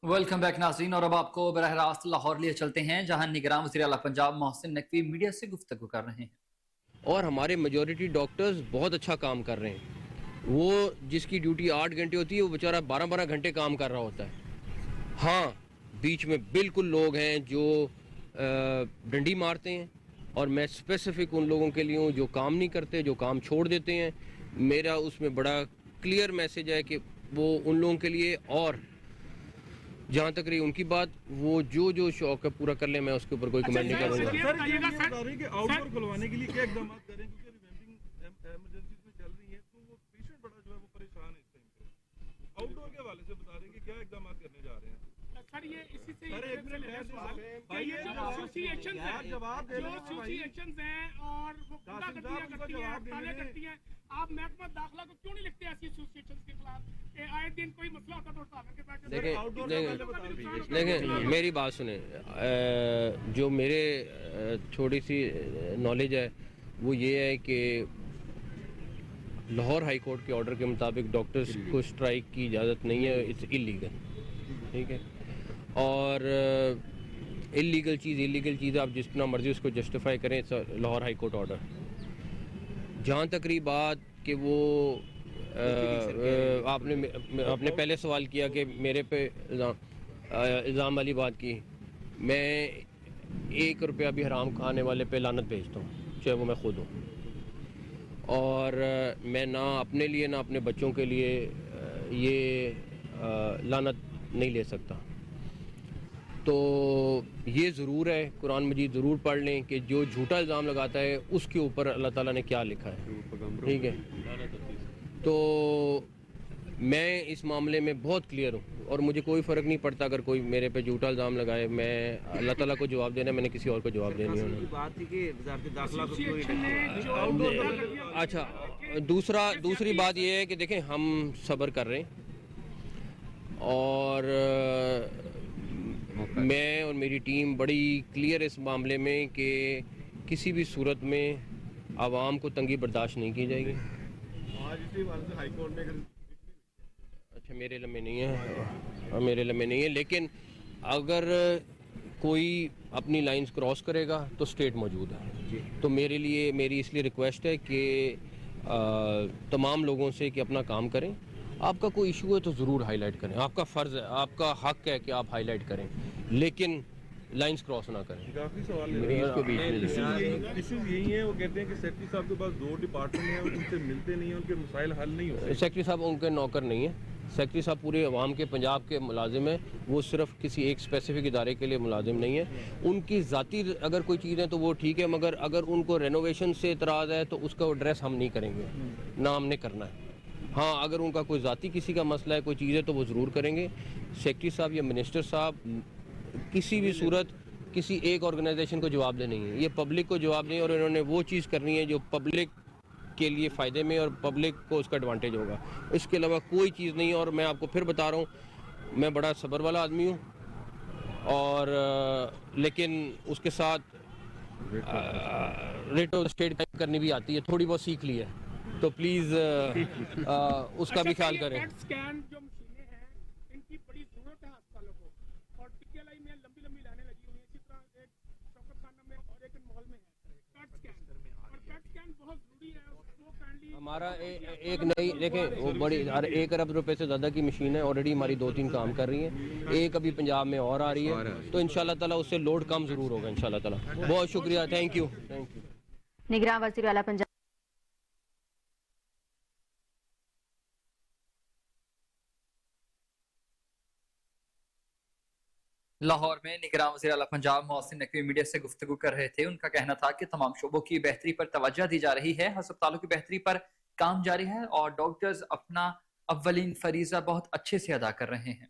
Welcome back नाज़रीन, और अब आपको बरह रास्त लाहौर लिए चलते हैं जहां निगरान वज़ीर आला पंजाब मोहसिन नकवी मीडिया से गुफ्तगू कर रहे हैं। और हमारे मेजॉरिटी डॉक्टर्स बहुत अच्छा काम कर रहे हैं। वो जिसकी ड्यूटी 8 घंटे होती है वो बेचारा 12-12 घंटे काम कर रहा होता है। हाँ, बीच में बिल्कुल लोग हैं जो डंडी मारते हैं, और मैं स्पेसिफिक उन लोगों के लिए हूँ जो काम नहीं करते, जो काम छोड़ देते हैं। मेरा उसमें बड़ा क्लियर मैसेज है कि वो उन लोगों के लिए, और जहाँ तक रही उनकी बात, वो जो शौक है पूरा कर ले, मैं उसके ऊपर कोई कमेंट नहीं करूँगा। सर, ये बता रहे हैं कि आउटडोर खुलवाने के लिए क्या इकदाम करें, क्योंकि रिवेंटिंग इमरजेंसी में चल रही है, तो वो पेशेंट बड़ा जो है वो परेशान है इस टाइम पे। आउटडोर के हवाले से बता रहे हैं कि क्या इकदाम करने जा रहे हैं। सर, ये इसी से सर, एक मिनट ये जो एसोसिएशंस हैं और वो गुंडागर्दियां करती हैं, हड़तालें करती हैं, आप महकमा दाखिला को क्यों नहीं लिखते ऐसी एसोसिएशंस के खिलाफ? आए दिन कोई मसला होता तो हड़ताल करके बैठे। देखें, मेरी बात सुने। जो मेरे थोड़ी सी नॉलेज है वो ये है कि लाहौर हाई कोर्ट के ऑर्डर के मुताबिक डॉक्टर्स को स्ट्राइक की इजाज़त नहीं है, इट्स इलीगल। ठीक है, और इलीगल चीज़ आप जितना मर्जी उसको जस्टिफाई करें, लाहौर हाई कोर्ट ऑर्डर। जहाँ तक रही बात कि वो आपने पहले सवाल किया कि मेरे पे इल्ज़ाम वाली बात की, मैं 1 रुपया भी हराम खाने वाले पे लानत भेजता हूँ, चाहे वो मैं खुद हूँ। और मैं ना अपने लिए ना अपने बच्चों के लिए ये लानत नहीं ले सकता। तो ये ज़रूर है, कुरान मजीद ज़रूर पढ़ लें कि जो झूठा इल्ज़ाम लगाता है उसके ऊपर अल्लाह ताला ने क्या लिखा है। ठीक है, तो मैं इस मामले में बहुत क्लियर हूँ, और मुझे कोई फ़र्क नहीं पड़ता अगर कोई मेरे पे झूठा इल्ज़ाम लगाए। मैं अल्लाह ताला को जवाब देना, मैंने किसी और को जवाब देनी होना। बात थी कि वज़ारत दाखिला को क्यों अच्छा, दूसरी बात ये है कि देखें, हम सब्र कर रहे हैं, और मैं और मेरी टीम बड़ी क्लियर इस मामले में कि किसी भी सूरत में आवाम को तंगी बर्दाश्त नहीं की जाएगी। अच्छा, मेरे लम्हे नहीं है, लेकिन अगर कोई अपनी लाइंस क्रॉस करेगा तो स्टेट मौजूद है। तो मेरी इसलिए रिक्वेस्ट है कि तमाम लोगों से कि अपना काम करें। आपका कोई इशू है तो ज़रूर हाईलाइट करें, आपका फ़र्ज़ है, आपका हक है कि आप हाईलाइट करें, लेकिन लाइंस क्रॉस ना करें। काफी सवाल इशूज़ यही है, वो कहते हैं कि सेक्रेटरी साहब के पास 2 डिपार्टमेंट हैं, उनसे मिलते नहीं हैं, उनके मसाइल हल नहीं होते। सेक्रेटरी साहब उनके नौकर नहीं है। सेक्रेटरी साहब पूरे अवाम के, पंजाब के मुलाजिम हैं। वो सिर्फ किसी एक स्पेसिफिक इदारे के लिए मुलाजिम नहीं है। उनकी ज़ाती अगर कोई चीज़ है तो वो ठीक है, मगर अगर उनको रेनोवेशन से एतराज़ है तो उसका एड्रेस हम नहीं करेंगे, ना हमने करना है। हाँ, अगर उनका कोई ज़ाती किसी का मसला है, कोई चीज़ है, तो वो ज़रूर करेंगे। सेक्रेटरी साहब या मिनिस्टर साहब किसी भी सूरत किसी एक ऑर्गेनाइजेशन को जवाब दे नहीं है, ये पब्लिक को जवाब नहीं, और इन्होंने वो चीज़ करनी है जो पब्लिक के लिए फ़ायदे में और पब्लिक को उसका एडवांटेज होगा। इसके अलावा कोई चीज़ नहीं है। और मैं आपको फिर बता रहा हूँ, मैं बड़ा सब्र वाला आदमी हूँ, और लेकिन उसके साथ रेट ऑफ स्टेट टाइप करनी भी आती है, थोड़ी बहुत सीख ली है, तो प्लीज़ उसका भी ख्याल करें। स्कैन जो मशीनें हैं, इनकी बड़ी ज़रूरत है अस्पतालों को, और टीकेएलआई में लंबी लाइनें लगी हुई हैं। इसी तरह एक शौकत खाना में और एक माहौल में है पेट स्कैन बहुत ज़रूरी है। हमारा एक नई, देखें, वो बड़ी 1 अरब रुपए से ज़्यादा की मशीन है, ऑलरेडी हमारी 2-3 काम कर रही हैं। एक अभी पंजाब में और आ रही है, तो इंशाल्लाह ताला उससे लोड कम ज़रूर होगा इंशाल्लाह ताला। बहुत शुक्रिया, थैंक यू। निगरान वज़ीर आला पंजाब लाहौर में निगरान वज़ीर आला पंजाब मोहसिन नकवी मीडिया से गुफ्तगू कर रहे थे। उनका कहना था कि तमाम शोबों की बेहतरी पर तवज्जो दी जा रही है, अस्पतालों की बेहतरी पर काम जारी है, और डॉक्टर्स अपना अव्वलीन फरीज़ा बहुत अच्छे से अदा कर रहे हैं।